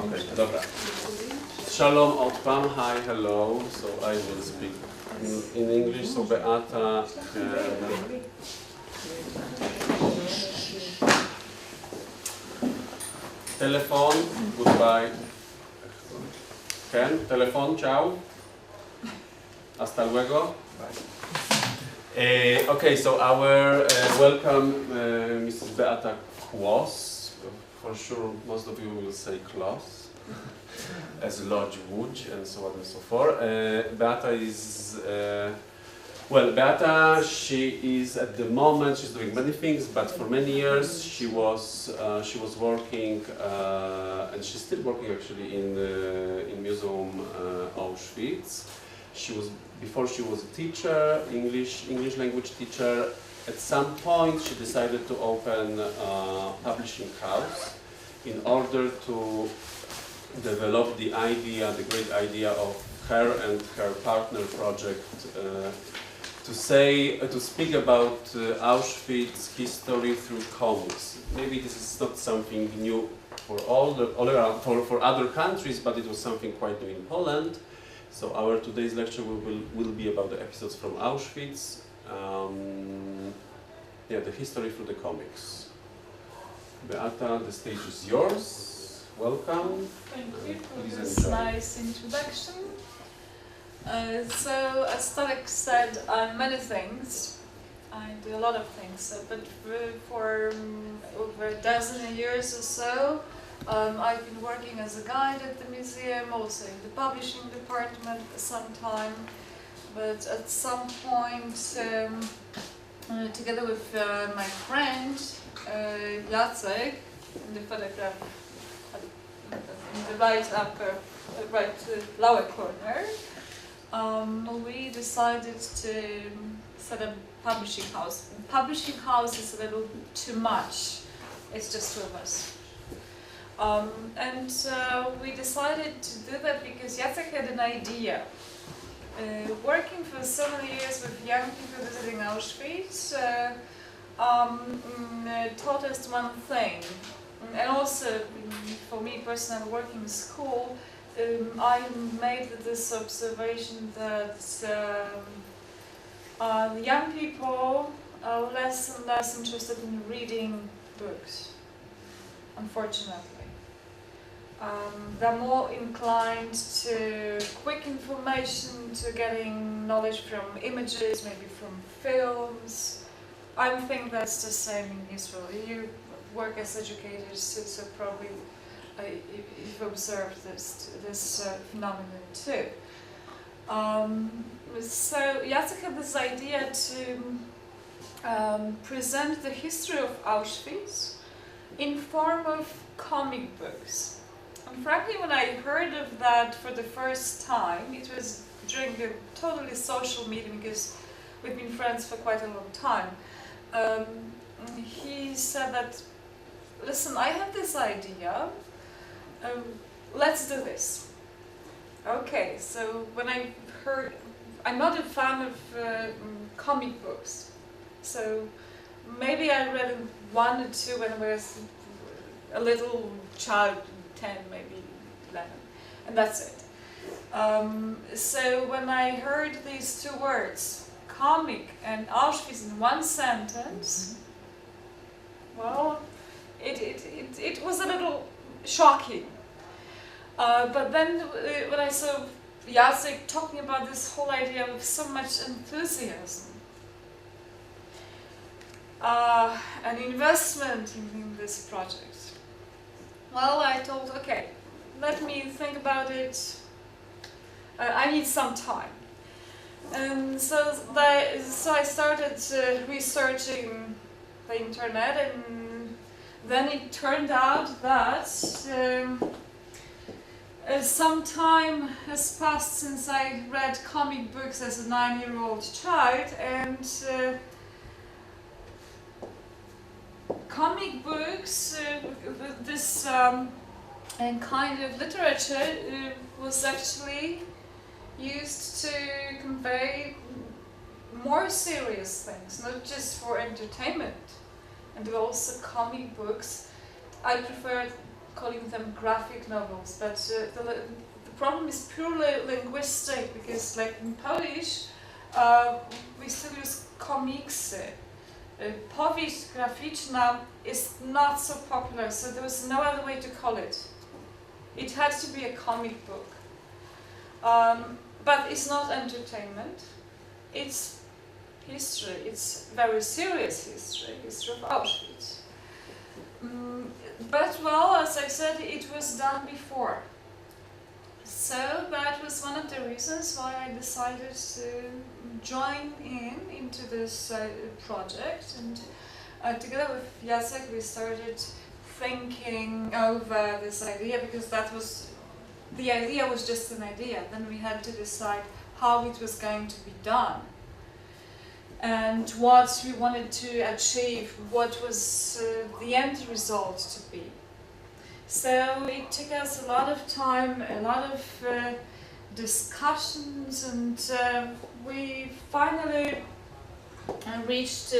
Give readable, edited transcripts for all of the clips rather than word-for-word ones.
Okay, dobra. Shalom עוד פעם, hi, hello. So I will speak in English. So Beata telephone, goodbye. Ken, telephone, ciao. Hasta luego. Okay, so our welcome Mrs. Beata Kłos. For sure, most of you will say Klos, as Lodge Wood and so on and so forth. Beata is, Beata, she is at the moment, she's doing many things, but for many years she was working, and she's still working actually in Museum Auschwitz. Before she was a teacher, English language teacher. At some point she decided to open a publishing house in order to develop the great idea of her and her partner project to speak about Auschwitz history through comics. Maybe this is not something new for all around for other countries, but it was something quite new in Poland. So our today's lecture will be about the episodes from Auschwitz. The history through the comics. Beata, the stage is yours. Welcome. Thank you for this nice introduction. So, as Tarek said, I'm many things. I do a lot of things, but for over a dozen years or so, I've been working as a guide at the museum, also in the publishing department for some time. But at some point, together with my friend Jacek, in the photograph in the right lower corner, we decided to set up a publishing house. Publishing house is a little too much. It's just two of us. We decided to do that because Jacek had an idea. Working for so many years with young people visiting Auschwitz taught us one thing. And also, for me personally, working in school, I made this observation that young people are less and less interested in reading books, unfortunately. They're more inclined to quick information, to getting knowledge from images, maybe from films. I think that's the same in Israel. You work as educators, so probably you've observed this phenomenon too. So Jacek had this idea to present the history of Auschwitz in form of comic books. And frankly, when I heard of that for the first time, it was during a totally social meeting because we've been friends for quite a long time. He said that, listen, I have this idea, let's do this. Okay, so when I heard, I'm not a fan of comic books, so maybe I read one or two when I was a little child, 10, maybe 11, and that's it. So when I heard these two words, comic and Auschwitz in one sentence, well, it was a little shocking. But then when I saw Jacek talking about this whole idea with so much enthusiasm, an investment in this project, well, I thought, okay, let me think about it. I need some time. And so I started researching the internet, and then it turned out that some time has passed since I read comic books as a 9-year-old child, and comic books, this kind of literature was actually used to convey more serious things, not just for entertainment. And also comic books, I preferred calling them graphic novels, but the problem is purely linguistic, because like in Polish, we still use komiksy. Powieść graficzna is not so popular, so there was no other way to call it. It had to be a comic book. But it's not entertainment, it's history, it's very serious history of Auschwitz. But well, as I said, it was done before. So that was one of the reasons why I decided to join into this project, and together with Jacek we started thinking over this idea, because the idea was just an idea. Then we had to decide how it was going to be done and what we wanted to achieve, what was the end result to be. So it took us a lot of time, a lot of discussions, and we finally reached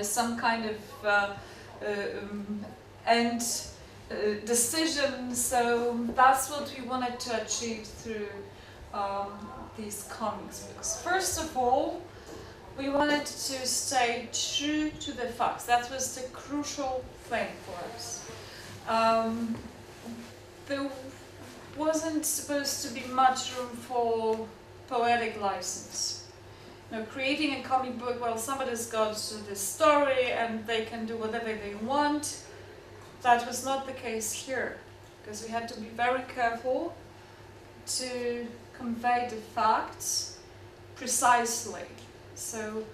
some kind of end decision. So that's what we wanted to achieve through these comics books. First of all, we wanted to stay true to the facts. That was the crucial thing for us. There wasn't supposed to be much room for poetic license. Creating a comic book, well, somebody's got the story and they can do whatever they want. That was not the case here, because we had to be very careful to convey the facts precisely. So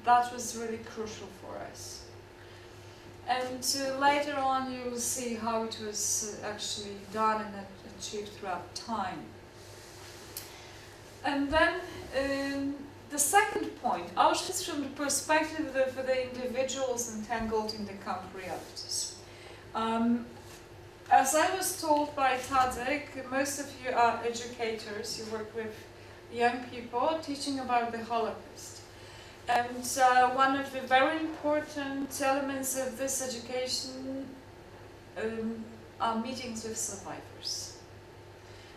that was really crucial for us. And later on you will see how it was actually done and achieved throughout time. And then the second point, Auschwitz from the perspective of the individuals entangled in the camp realities. As I was told by Tadek, most of you are educators, you work with young people teaching about the Holocaust. And one of the very important elements of this education are meetings with survivors.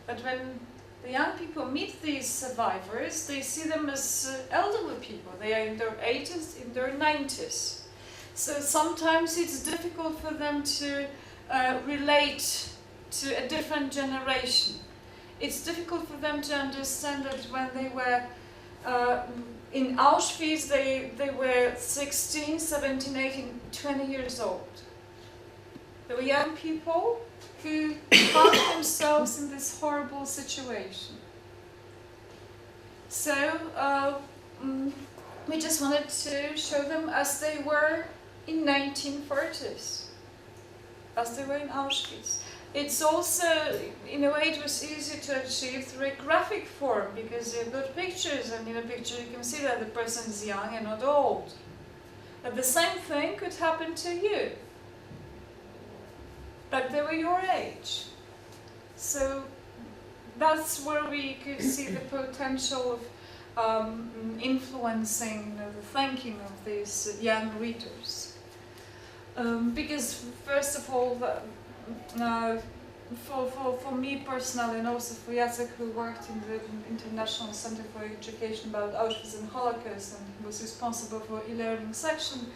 But when the young people meet these survivors, they see them as elderly people. They are in their 80s, in their 90s. So sometimes it's difficult for them to relate to a different generation. It's difficult for them to understand that when they were in Auschwitz, they were 16, 17, 18, 20 years old. They were young people who found themselves in this horrible situation. So we just wanted to show them as they were in 1940s, as they were in Auschwitz. It's also, in a way, it was easy to achieve through a graphic form, because you've got pictures, and in a picture you can see that the person is young and not old. But the same thing could happen to you, but they were your age. So that's where we could see the potential of influencing the thinking of these young readers. Because first of all, for me personally, and also for Jacek, who worked in the International Center for Education about Auschwitz and Holocaust and was responsible for e-learning section,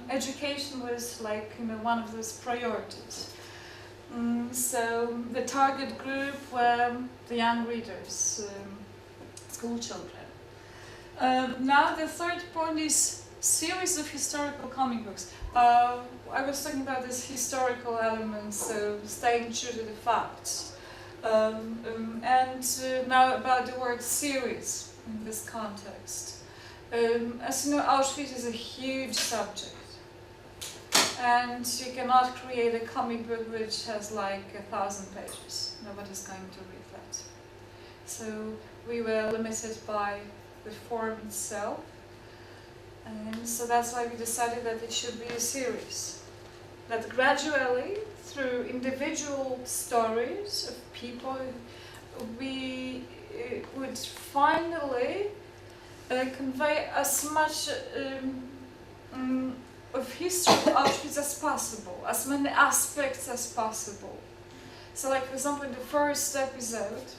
education was like one of those priorities. So the target group were the young readers, school children. Now the third point is series of historical comic books. I was talking about this historical element, so staying true to the facts. And now about the word series in this context. As you know, Auschwitz is a huge subject. And you cannot create a comic book which has like 1,000 pages. Nobody's going to read that. So we were limited by the form itself. And so that's why we decided that it should be a series. That gradually, through individual stories of people, we would finally convey as much of history of Auschwitz as possible, as many aspects as possible. So like, for example, in the first episode,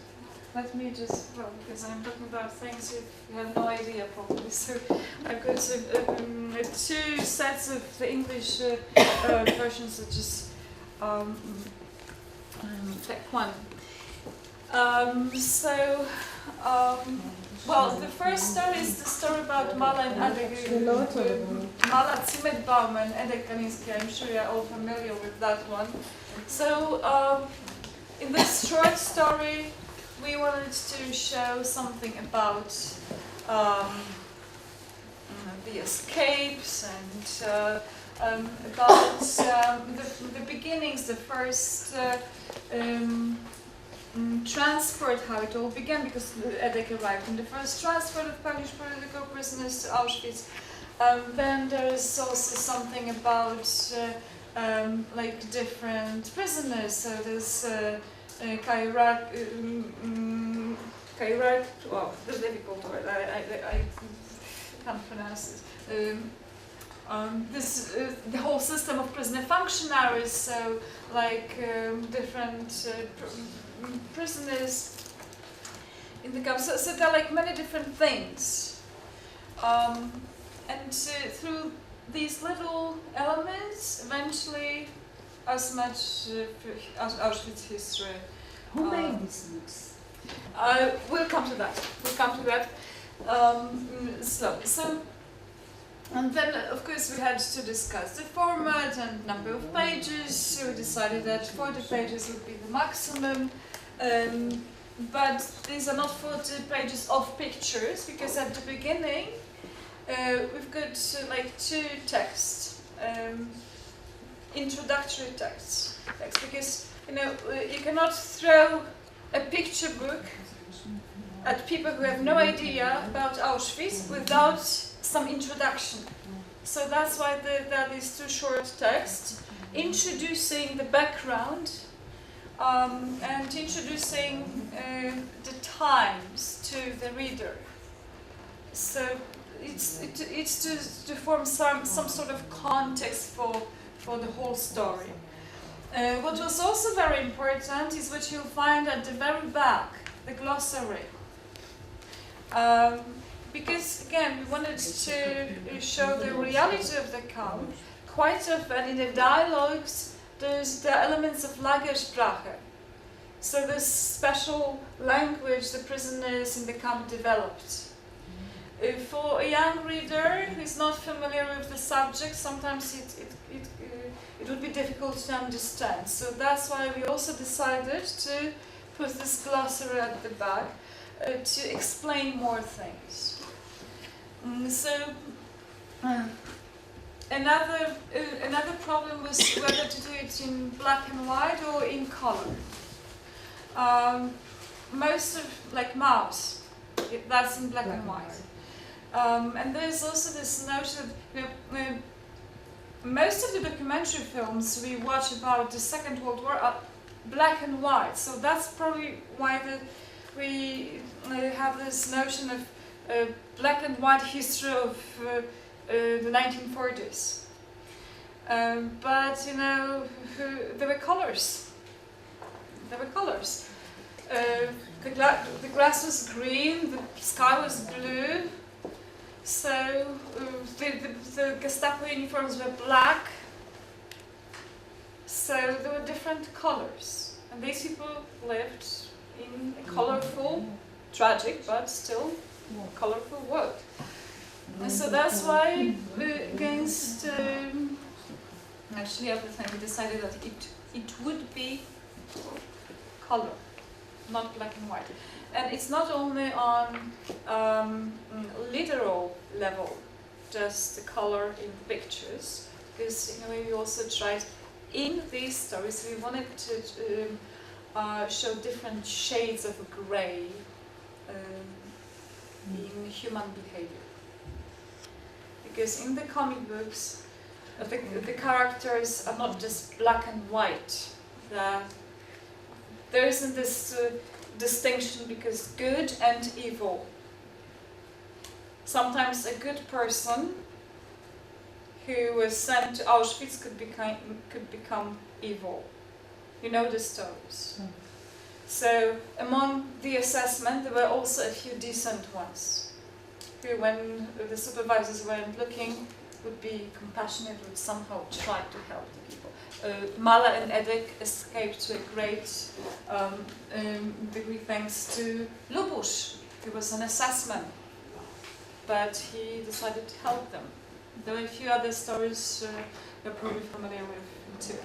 let me just, well, because I'm talking about things you have no idea probably, so I've got 2 sets of the English versions that just take one. Well, the first story is the story about Mala and Edek, Mala Zimmerbaum and Edek Kaniński. I'm sure you're all familiar with that one. So, in this short story, we wanted to show something about the escapes and about the beginnings, the first transport, how it all began, because Edek arrived in the first transport of Polish political prisoners to Auschwitz. Then there is also something about like different prisoners. So there's well, this is a difficult word, I can't pronounce it. The whole system of prisoner functionaries, so like different prisoners in the camp. So there are like many different things. And through these little elements, eventually, as much Auschwitz history. Who made these books? We'll come to that. Slowly. So, and then of course we had to discuss the format and number of pages. So we decided that 40 pages would be the maximum. But these are not 40 pages of pictures, because at the beginning we've got like 2 texts. Introductory text, because you cannot throw a picture book at people who have no idea about Auschwitz without some introduction. So that's why there are these 2 short texts introducing the background and introducing the times to the reader. So it's to form some sort of context for the whole story. What was also very important is what you'll find at the very back, the glossary. Because again, we wanted to show the reality of the camp. Quite often in the dialogues, there's the elements of Lagersprache. So this special language the prisoners in the camp developed. For a young reader who is not familiar with the subject, sometimes it would be difficult to understand. So that's why we also decided to put this glossary at the back to explain more things. Another problem was whether to do it in black and white or in color. Most of, like Mouse, that's in black and white. And there's also this notion that most of the documentary films we watch about the Second World War are black and white. So that's probably why we have this notion of black and white history of the 1940s. But there were colors. The grass was green, the sky was blue. So the Gestapo uniforms were black. So there were different colors, and these people lived in a colorful, tragic, but still colorful world. And so that's why, against actually everything, we decided that it would be color, not black and white. And it's not only on literal level, just the color in pictures, because we also tried in these stories, we wanted to show different shades of gray in human behavior. Because in the comic books, the characters are not just black and white. There isn't this distinction because good and evil. Sometimes a good person who was sent to Auschwitz could become evil. You know the stories. So among the assessment, there were also a few decent ones, who, when the supervisors weren't looking, would be compassionate, would somehow try to help the people. Mala and Edek escaped to a great degree thanks to Lubusz, who was an assessment, but he decided to help them. There were a few other stories you're probably familiar with too.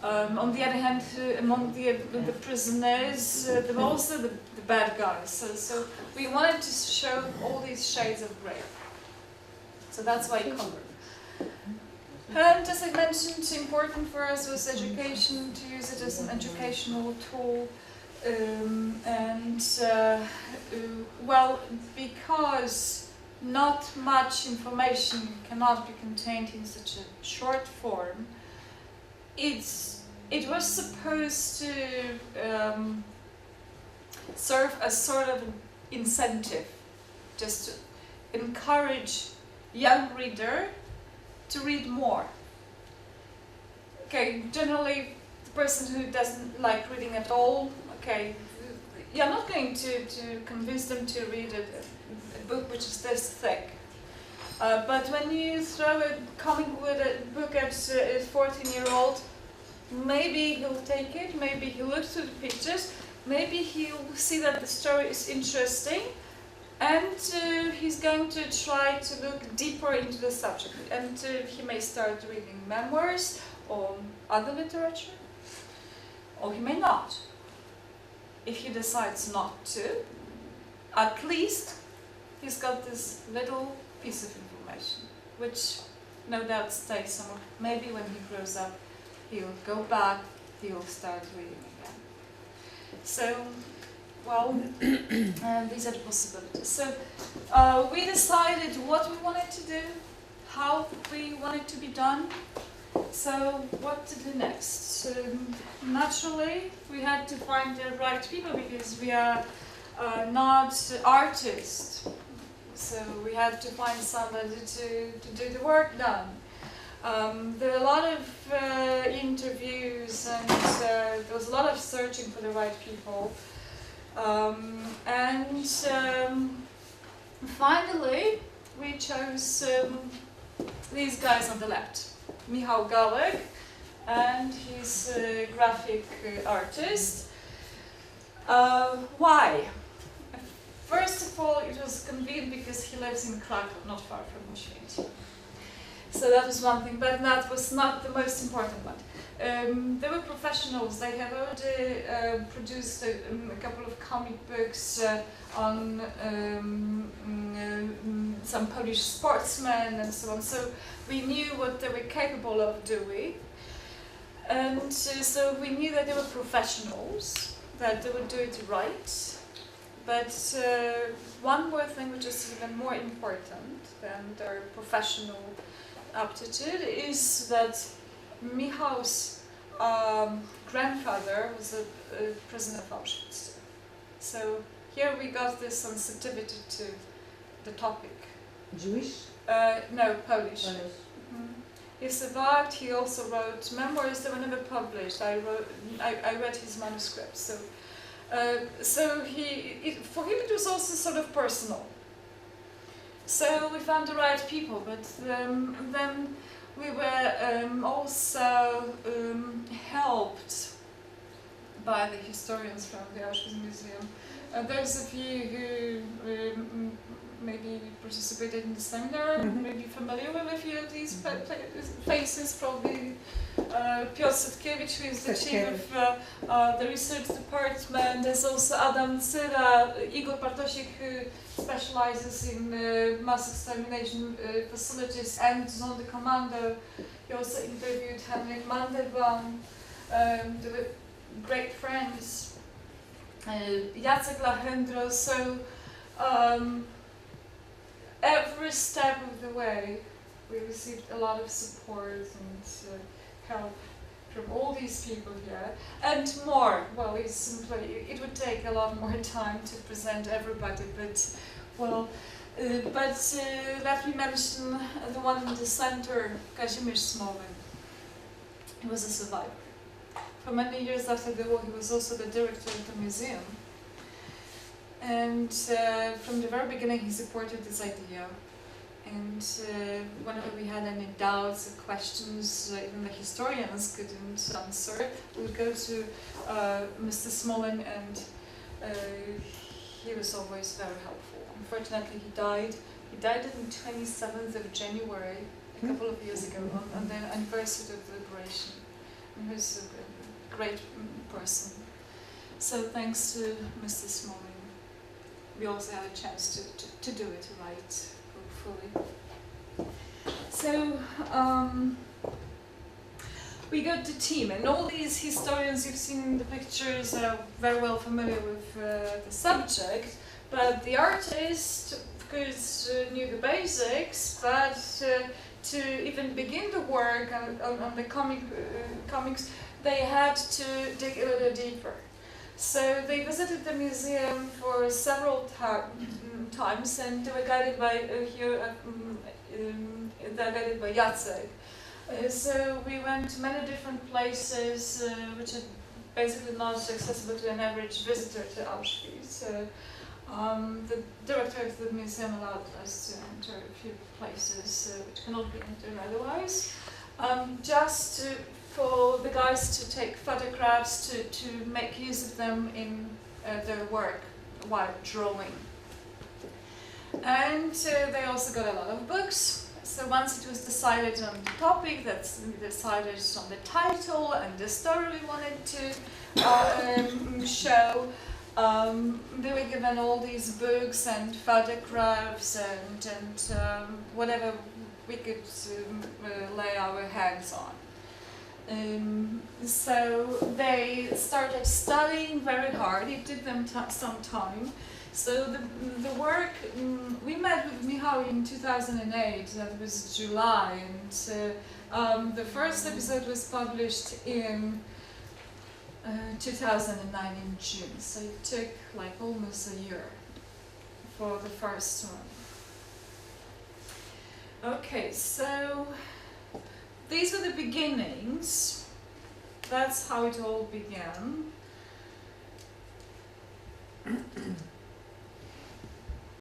On the other hand, among the prisoners, there were also the bad guys. So we wanted to show all these shades of grey. So that's why covered. And as I mentioned, important for us was education, to use it as an educational tool. Well, because not much information cannot be contained in such a short form, it was supposed to serve as sort of an incentive, just to encourage young reader to read more. Okay, generally the person who doesn't like reading at all, okay, you're not going to convince them to read a book which is this thick. But when you throw a comic book at a 14-year-old, maybe he'll take it, maybe he'll look through the pictures, maybe he'll see that the story is interesting, and he's going to try to look deeper into the subject. And he may start reading memoirs or other literature, or he may not. If he decides not to, at least he's got this little piece of information, which no doubt stays somewhere. Maybe when he grows up, he'll go back, he'll start reading again. So, well, these are the possibilities. So, we decided what we wanted to do, how we wanted to be done. So, what to do next? Naturally, we had to find the right people, because we are not artists. So, we had to find somebody to do the work done. There were a lot of interviews, and there was a lot of searching for the right people. Finally, we chose these guys on the left. Michał Gałek, and he's a graphic artist. Why? First of all, it was convenient because he lives in Krakow, not far from Auschwitz. So that was one thing, but that was not the most important one. They were professionals. They have already produced a couple of comic books on some Polish sportsmen and so on. So we knew what they were capable of doing. And so we knew that they were professionals, that they would do it right. But one more thing, which is even more important than their professional aptitude, is that Michał's grandfather was a prisoner of Auschwitz. So here we got this sensitivity to the topic. Jewish? No, Polish. He survived. He also wrote memoirs that were never published. I read his manuscript. So for him it was also sort of personal. So we found the right people, but then we were also helped by the historians from the Auschwitz Museum. There's a few who maybe participated in the seminar, maybe familiar with a few of these faces, probably Piotr Setkiewicz, who is the chief of the research department. There's also Adam Cyra, Igor Bartosik, who specializes in mass extermination facilities and is on the commando. He also interviewed Henrik Mandelbaum. They were great friends. Jacek Lachendro. So every step of the way, we received a lot of support and help from all these people here, and more. Well, it would take a lot more time to present everybody, but well, Let me mention the one in the center, Kazimierz Smolin. He was a survivor. For many years after the war, he was also the director of the museum. And from the very beginning, he supported this idea. And whenever we had any doubts or questions, even the historians couldn't answer, we would go to Mr. Smolin, and he was always very helpful. Unfortunately, he died. He died on the 27th of January, a couple of years ago, on the anniversary of the liberation. He was a great person. So thanks to Mr. Smolin, we also had a chance to do it right, hopefully. So we got the team, and all these historians you've seen in the pictures are very well familiar with the subject, but the artist, of course, knew the basics, but to even begin the work on the comics, they had to dig a little deeper. So they visited the museum for several times, and they were guided by Jacek. So we went to many different places, which are basically not accessible to an average visitor to Auschwitz. The director of the museum allowed us to enter a few places which cannot be entered otherwise. For the guys to take photographs, to make use of them in their work while drawing. And they also got a lot of books. So once it was decided on the topic, we decided on the title and the story we wanted to show. They were given all these books and photographs and whatever we could lay our hands on. So they started studying very hard. It took them some time. So the work, we met with Michał in 2008, that was July, and the first episode was published in 2009 in June. So it took like almost a year for the first one. Okay, so these were the beginnings. That's how it all began.